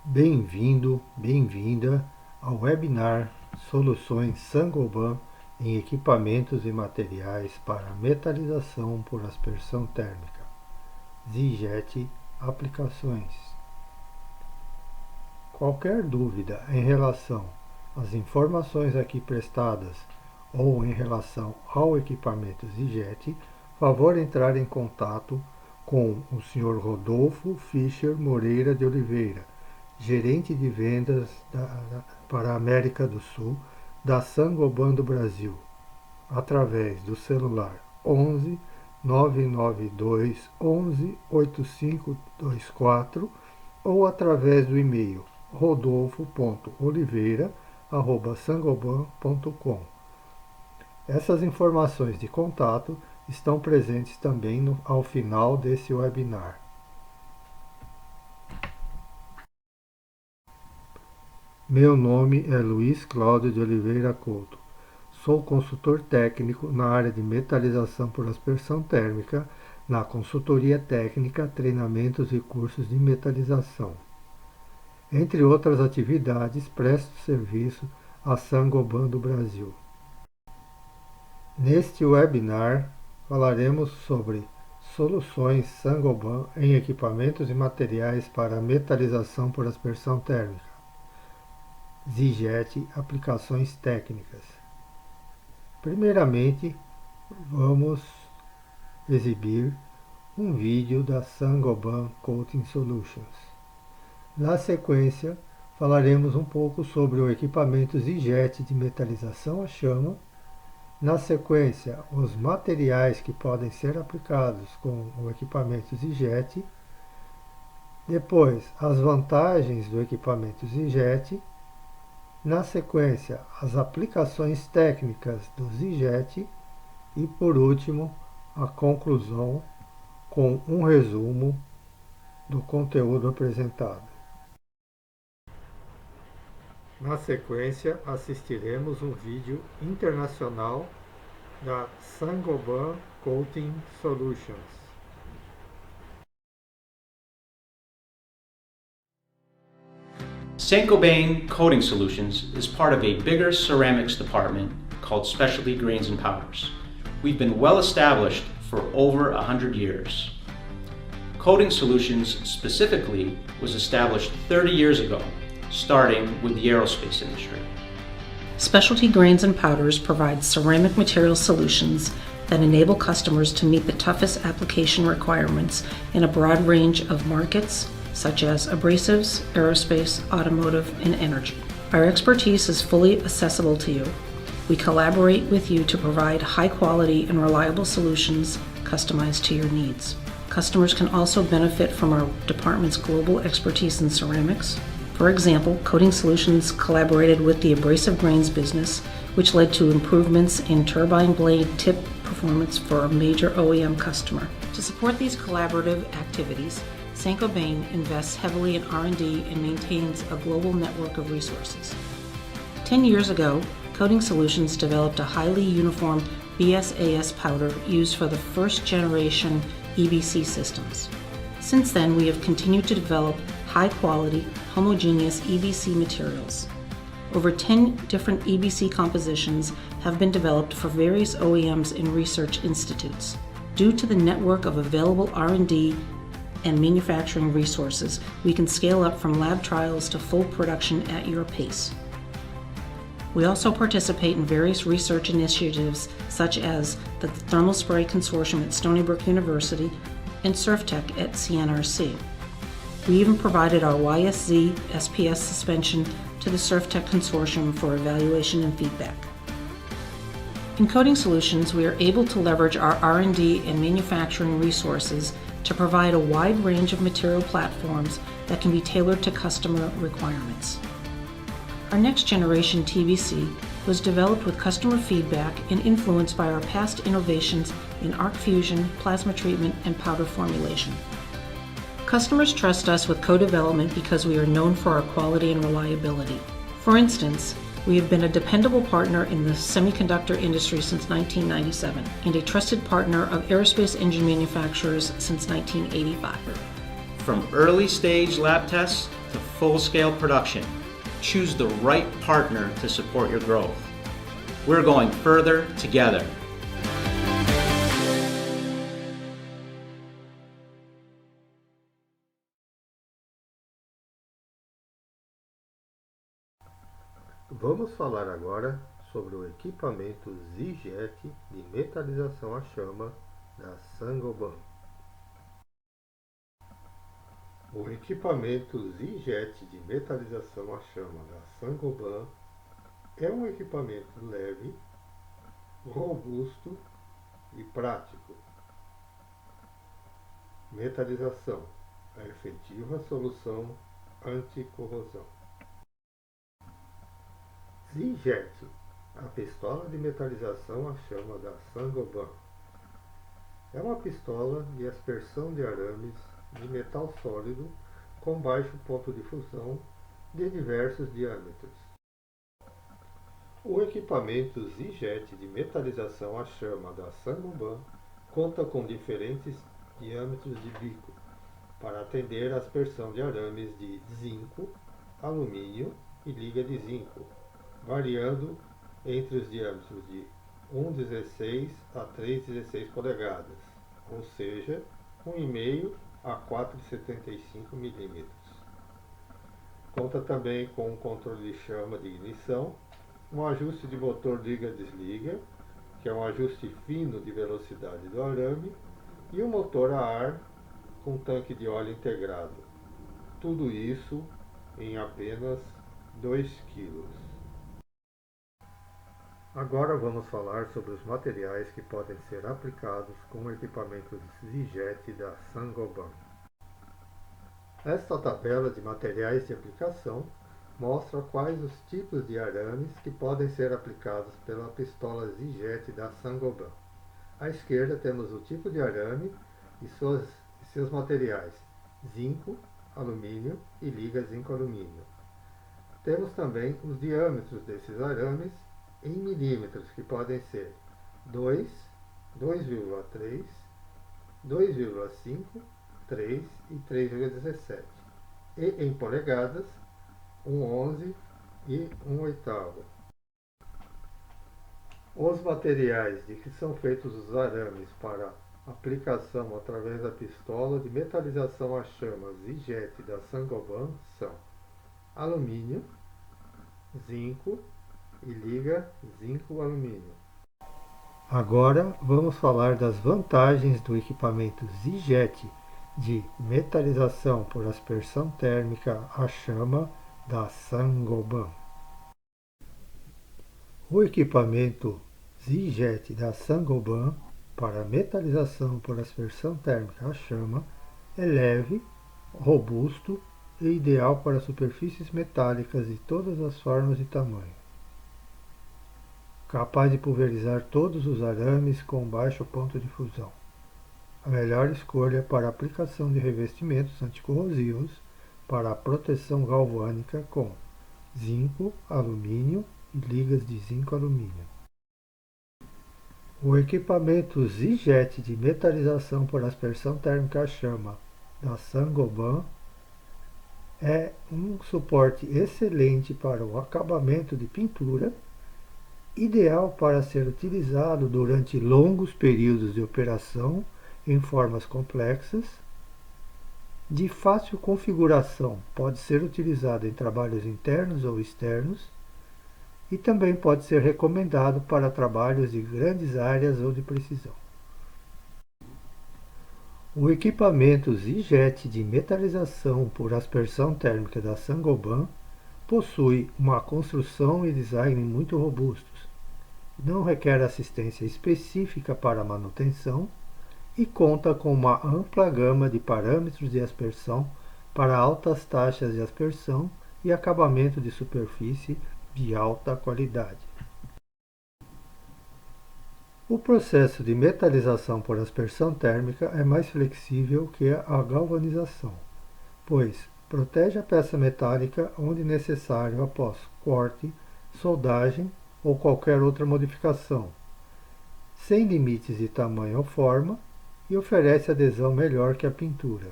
Bem-vindo, bem-vinda ao webinar Soluções Saint-Gobain em Equipamentos e Materiais para Metalização por Aspersão Térmica. Zijet Aplicações. Qualquer dúvida em relação às informações aqui prestadas ou em relação ao equipamento Zijet, favor entrar em contato com o Sr. Rodolfo Fischer Moreira de Oliveira, gerente de vendas para a América do Sul da Saint-Gobain do Brasil, através do celular 11 992 11 8524 ou através do e-mail rodolfo.oliveira@sangoban.com. Essas informações de contato estão presentes também ao final desse webinar. Meu nome é Luiz Cláudio de Oliveira Couto. Sou consultor técnico na área de metalização por aspersão térmica, na consultoria técnica, treinamentos e cursos de metalização. Entre outras atividades, presto serviço à Saint-Gobain do Brasil. Neste webinar, falaremos sobre soluções Saint-Gobain em equipamentos e materiais para metalização por aspersão térmica. Zijet Aplicações Técnicas. Primeiramente, vamos exibir um vídeo da Saint-Gobain Coating Solutions. Na sequência, falaremos um pouco sobre o equipamento Zijet de metalização a chama. Na sequência, os materiais que podem ser aplicados com o equipamento Zijet. Depois, as vantagens do equipamento Zijet. Na sequência, as aplicações técnicas do Zijet e, por último, a conclusão com um resumo do conteúdo apresentado. Na sequência, assistiremos um vídeo internacional da Saint-Gobain Coating Solutions. Saint-Gobain Coating Solutions is part of a bigger ceramics department called Specialty Grains and Powders. We've been well established for over 100 years. Coating Solutions specifically was established 30 years ago, starting with the aerospace industry. Specialty Grains and Powders provides ceramic material solutions that enable customers to meet the toughest application requirements in a broad range of markets, such as abrasives, aerospace, automotive, and energy. Our expertise is fully accessible to you. We collaborate with you to provide high quality and reliable solutions customized to your needs. Customers can also benefit from our department's global expertise in ceramics. For example, Coating Solutions collaborated with the abrasive grains business, which led to improvements in turbine blade tip performance for a major OEM customer. To support these collaborative activities, Saint-Gobain invests heavily in R&D and maintains a global network of resources. 10 years ago, Coating Solutions developed a highly uniform BSAS powder used for the first generation EBC systems. Since then, we have continued to develop high-quality, homogeneous EBC materials. Over 10 different EBC compositions have been developed for various OEMs and research institutes. Due to the network of available R&D and manufacturing resources, we can scale up from lab trials to full production at your pace. We also participate in various research initiatives such as the Thermal Spray Consortium at Stony Brook University and SurfTech at CNRC. We even provided our YSZ SPS suspension to the SurfTech Consortium for evaluation and feedback. In Coating Solutions, we are able to leverage our R&D and manufacturing resources to provide a wide range of material platforms that can be tailored to customer requirements. Our next generation TBC was developed with customer feedback and influenced by our past innovations in arc fusion, plasma treatment, and powder formulation. Customers trust us with co-development because we are known for our quality and reliability. For instance, we have been a dependable partner in the semiconductor industry since 1997 and a trusted partner of aerospace engine manufacturers since 1985. From early stage lab tests to full-scale production, choose the right partner to support your growth. We're going further together. Vamos falar agora sobre o equipamento Z-Jet de metalização a chama da Saint-Gobain. O equipamento Z-Jet de metalização a chama da Saint-Gobain é um equipamento leve, robusto e prático. Metalização, a efetiva solução anti-corrosão. Z-Jet, a pistola de metalização a chama da Saint-Gobain. É uma pistola de aspersão de arames de metal sólido com baixo ponto de fusão de diversos diâmetros. O equipamento Z-Jet de metalização a chama da Saint-Gobain conta com diferentes diâmetros de bico para atender a aspersão de arames de zinco, alumínio e liga de zinco, variando entre os diâmetros de 1,16 a 3,16 polegadas, ou seja, 1,5 a 4,75 mm. Conta também com um controle de chama de ignição, um ajuste de motor liga-desliga, que é um ajuste fino de velocidade do arame, e um motor a ar com tanque de óleo integrado. Tudo isso em apenas 2 kg. Agora vamos falar sobre os materiais que podem ser aplicados com o equipamento Z-Jet da Saint-Gobain. Esta tabela de materiais de aplicação mostra quais os tipos de arames que podem ser aplicados pela pistola Z-Jet da Saint-Gobain. À esquerda temos o tipo de arame e seus materiais: zinco, alumínio e liga zinco-alumínio. Temos também os diâmetros desses arames em milímetros, que podem ser 2, 2,3, 2,5, 3 e 3,17, e em polegadas 1,11 e 1/8. Os materiais de que são feitos os arames para aplicação através da pistola de metalização a chama Z-Jet da Saint-Gobain são alumínio, zinco e liga zinco-alumínio. Agora vamos falar das vantagens do equipamento Z-Jet de metalização por aspersão térmica a chama da Saint-Gobain. O equipamento Z-Jet da Saint-Gobain para metalização por aspersão térmica a chama é leve, robusto e ideal para superfícies metálicas de todas as formas e tamanhos. Capaz de pulverizar todos os arames com baixo ponto de fusão. A melhor escolha para a aplicação de revestimentos anticorrosivos para a proteção galvânica com zinco, alumínio e ligas de zinco-alumínio. O equipamento Z-Jet de metalização por aspersão térmica a chama da Saint-Gobain é um suporte excelente para o acabamento de pintura, ideal para ser utilizado durante longos períodos de operação em formas complexas, de fácil configuração, pode ser utilizado em trabalhos internos ou externos, e também pode ser recomendado para trabalhos de grandes áreas ou de precisão. O equipamento Z-Jet de metalização por aspersão térmica da Saint-Gobain possui uma construção e design muito robustos, não requer assistência específica para a manutenção e conta com uma ampla gama de parâmetros de aspersão para altas taxas de aspersão e acabamento de superfície de alta qualidade. O processo de metalização por aspersão térmica é mais flexível que a galvanização, pois protege a peça metálica onde necessário após corte, soldagem ou qualquer outra modificação, sem limites de tamanho ou forma, e oferece adesão melhor que a pintura.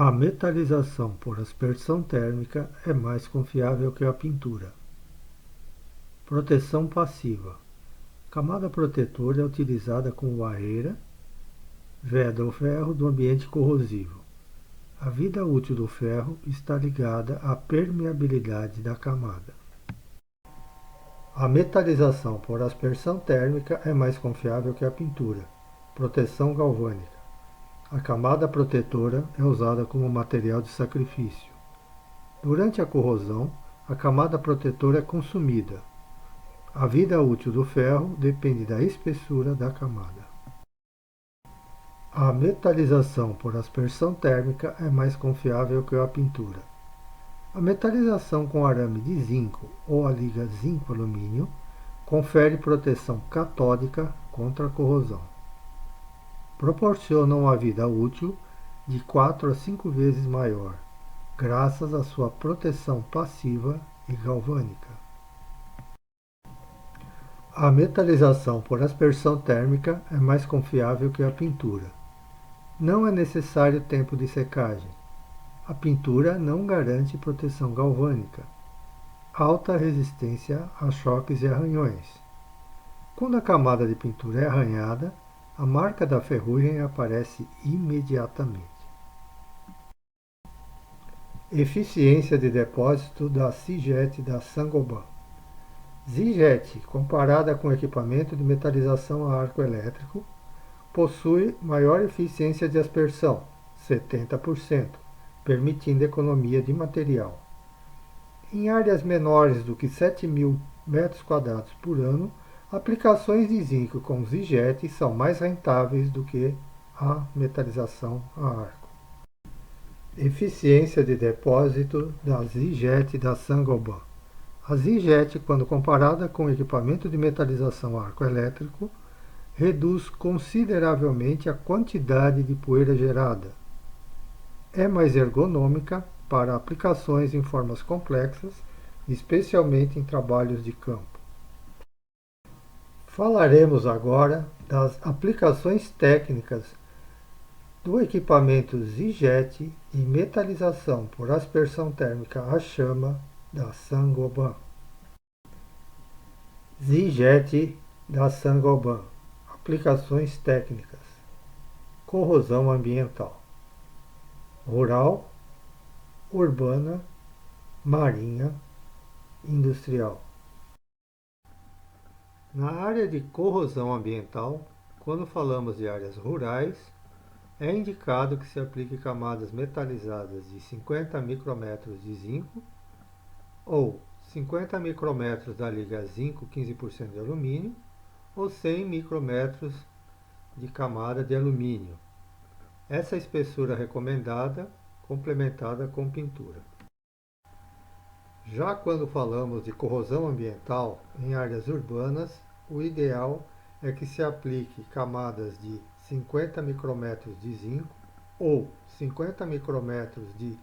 A metalização por aspersão térmica é mais confiável que a pintura. Proteção passiva. Camada protetora é utilizada como barreira, veda o ferro do ambiente corrosivo. A vida útil do ferro está ligada à permeabilidade da camada. A metalização por aspersão térmica é mais confiável que a pintura. Proteção galvânica. A camada protetora é usada como material de sacrifício. Durante a corrosão, a camada protetora é consumida. A vida útil do ferro depende da espessura da camada. A metalização por aspersão térmica é mais confiável que a pintura. A metalização com arame de zinco ou a liga zinco-alumínio confere proteção catódica contra a corrosão. Proporciona uma vida útil de 4 a 5 vezes maior, graças à sua proteção passiva e galvânica. A metalização por aspersão térmica é mais confiável que a pintura. Não é necessário tempo de secagem. A pintura não garante proteção galvânica. Alta resistência a choques e arranhões. Quando a camada de pintura é arranhada, a marca da ferrugem aparece imediatamente. Eficiência de depósito da Siget da Saint-Gobain. Siget, comparada com equipamento de metalização a arco elétrico, possui maior eficiência de aspersão, 70%, permitindo economia de material. Em áreas menores do que 7.000 m² por ano, aplicações de zinco com Siget são mais rentáveis do que a metalização a arco. Eficiência de depósito da Siget da Saint-Gobain. A Siget, quando comparada com equipamento de metalização a arco elétrico, reduz consideravelmente a quantidade de poeira gerada. É mais ergonômica para aplicações em formas complexas, especialmente em trabalhos de campo. Falaremos agora das aplicações técnicas do equipamento Siget e metalização por aspersão térmica a chama da Saint-Gobain. Siget da Saint-Gobain. Aplicações técnicas. Corrosão ambiental. Rural, urbana, marinha, industrial. Na área de corrosão ambiental, quando falamos de áreas rurais, é indicado que se aplique camadas metalizadas de 50 micrômetros de zinco ou 50 micrômetros da liga zinco 15% de alumínio ou 100 micrômetros de camada de alumínio. Essa espessura recomendada, complementada com pintura. Já quando falamos de corrosão ambiental em áreas urbanas, o ideal é que se aplique camadas de 50 micrômetros de zinco ou 50 micrômetros de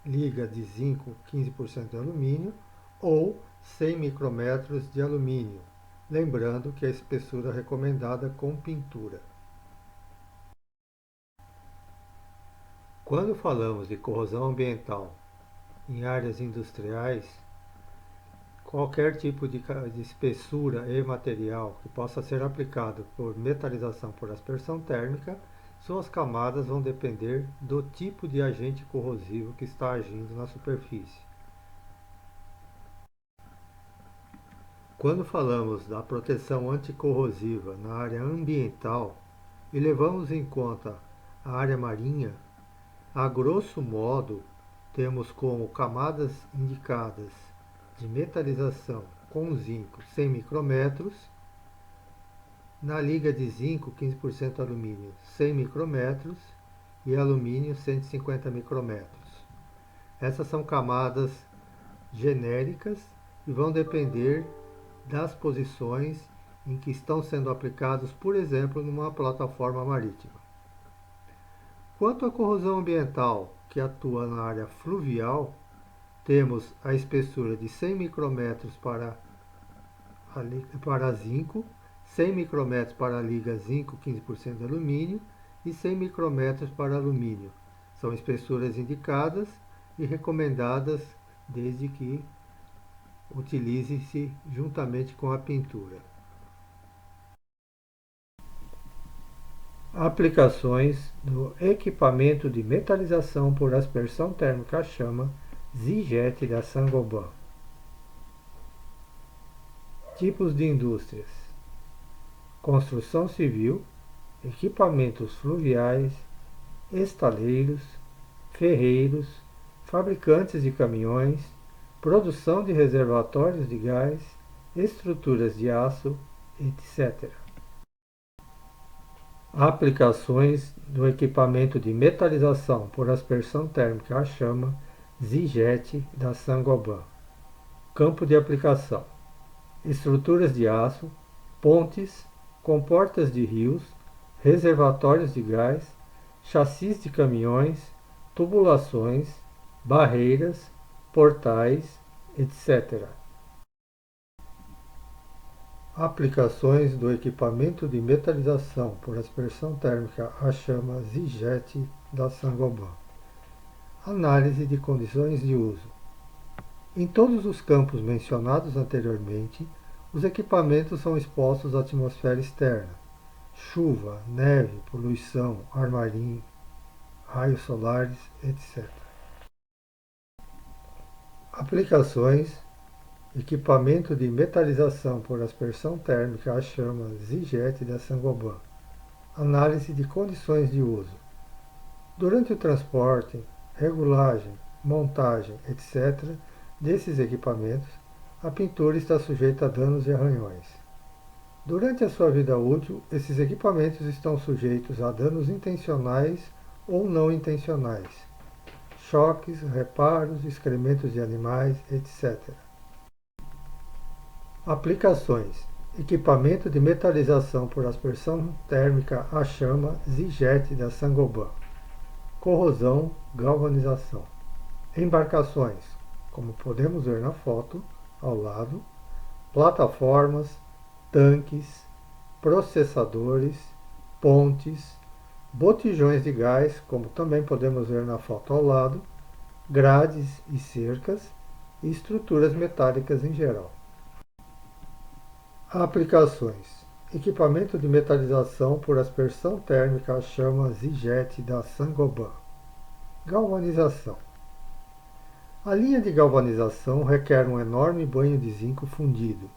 liga de zinco 15% de alumínio ou 100 micrômetros de alumínio, lembrando que a espessura recomendada com pintura. Quando falamos de corrosão ambiental em áreas industriais, qualquer tipo de espessura e material que possa ser aplicado por metalização por aspersão térmica, suas camadas vão depender do tipo de agente corrosivo que está agindo na superfície. Quando falamos da proteção anticorrosiva na área ambiental e levamos em conta a área marinha, a grosso modo, temos como camadas indicadas de metalização com zinco 100 micrômetros, na liga de zinco 15% alumínio 100 micrômetros e alumínio 150 micrômetros. Essas são camadas genéricas e vão depender das posições em que estão sendo aplicados, por exemplo, numa plataforma marítima. Quanto à corrosão ambiental, que atua na área fluvial, temos a espessura de 100 micrômetros para zinco, 100 micrômetros para a liga zinco 15% de alumínio e 100 micrômetros para alumínio. São espessuras indicadas e recomendadas desde que utilize-se juntamente com a pintura. Aplicações do equipamento de metalização por aspersão térmica à chama Zijet da Saint-Gobain. Tipos de indústrias: construção civil, equipamentos fluviais, estaleiros, ferreiros, fabricantes de caminhões, produção de reservatórios de gás, estruturas de aço, etc. Aplicações do equipamento de metalização por aspersão térmica à chama Zijet da Saint-Gobain. Campo de aplicação: estruturas de aço, pontes, comportas de rios, reservatórios de gás, chassis de caminhões, tubulações, barreiras, portais, etc. Aplicações do equipamento de metalização por aspersão térmica à chama Zijet da Saint-Gobain. Análise de condições de uso. Em todos os campos mencionados anteriormente, os equipamentos são expostos à atmosfera externa: chuva, neve, poluição, ar marinho, raios solares, etc. Aplicações: equipamento de metalização por aspersão térmica à chama Zijet da Saint-Gobain. Análise de condições de uso. Durante o transporte, regulagem, montagem, etc., desses equipamentos, a pintura está sujeita a danos e arranhões. Durante a sua vida útil, esses equipamentos estão sujeitos a danos intencionais ou não intencionais, choques, reparos, excrementos de animais, etc. Aplicações: equipamento de metalização por aspersão térmica à chama Zijet da Saint-Gobain. Corrosão, galvanização. Embarcações, como podemos ver na foto ao lado, plataformas, tanques, processadores, pontes, botijões de gás, como também podemos ver na foto ao lado, grades e cercas e estruturas metálicas em geral. Aplicações: equipamento de metalização por aspersão térmica à chama Zijet da Saint-Gobain. Galvanização. A linha de galvanização requer um enorme banho de zinco fundido.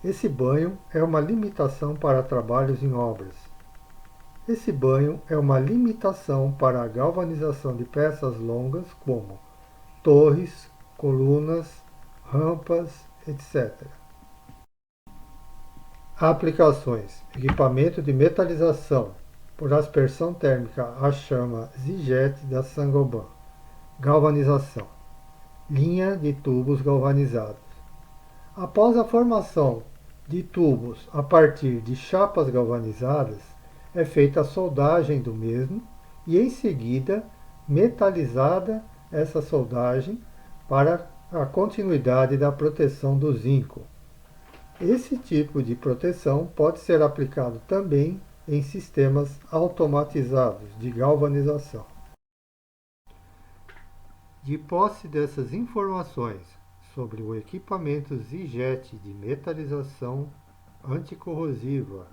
Esse banho é uma limitação para trabalhos em obras. Esse banho é uma limitação para a galvanização de peças longas como torres, colunas, rampas, etc. Aplicações: equipamento de metalização por aspersão térmica à chama Zijet da Saint-Gobain. Galvanização. Linha de tubos galvanizados. Após a formação de tubos a partir de chapas galvanizadas, é feita a soldagem do mesmo e, em seguida, metalizada essa soldagem para a continuidade da proteção do zinco. Esse tipo de proteção pode ser aplicado também em sistemas automatizados de galvanização. De posse dessas informações sobre o equipamento Zijet de metalização anticorrosiva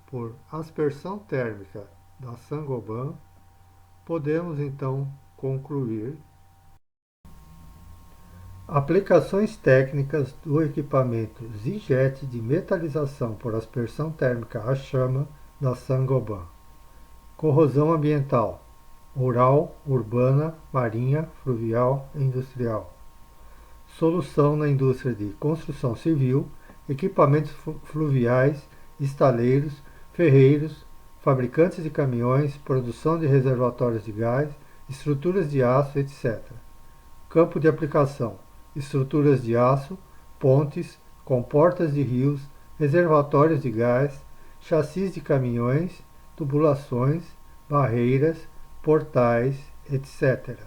por aspersão térmica da Saint-Gobain, podemos então concluir: aplicações técnicas do equipamento Zijet de metalização por aspersão térmica à chama da Saint-Gobain. Corrosão ambiental: rural, urbana, marinha, fluvial e industrial. Solução na indústria de construção civil, equipamentos fluviais, estaleiros, ferreiros, fabricantes de caminhões, produção de reservatórios de gás, estruturas de aço, etc. Campo de aplicação: estruturas de aço, pontes, comportas de rios, reservatórios de gás, chassis de caminhões, tubulações, barreiras, portais, etc.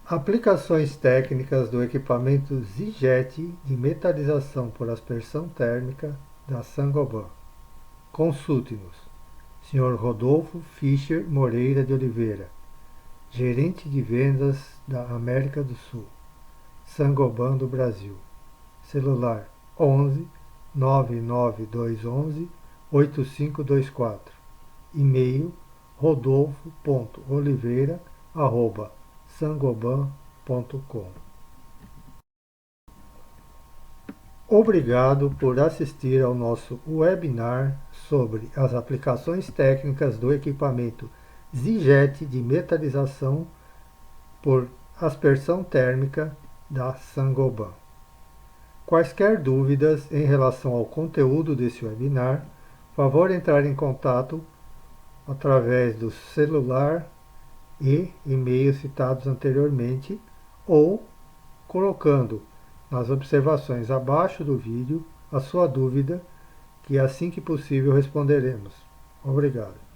Aplicações técnicas do equipamento Zijet de metalização por aspersão térmica da Saint-Gobain. Consulte-nos. Sr. Rodolfo Fischer Moreira de Oliveira, gerente de vendas da América do Sul, Saint-Gobain do Brasil. Celular 11 99211 8524. E-mail rodolfo.oliveira@sangoban.com. Obrigado por assistir ao nosso webinar sobre as aplicações técnicas do equipamento Zijet de metalização por aspersão térmica da Saint-Gobain. Quaisquer dúvidas em relação ao conteúdo desse webinar, favor entrar em contato através do celular e e-mail citados anteriormente ou colocando nas observações abaixo do vídeo a sua dúvida, que assim que possível responderemos. Obrigado.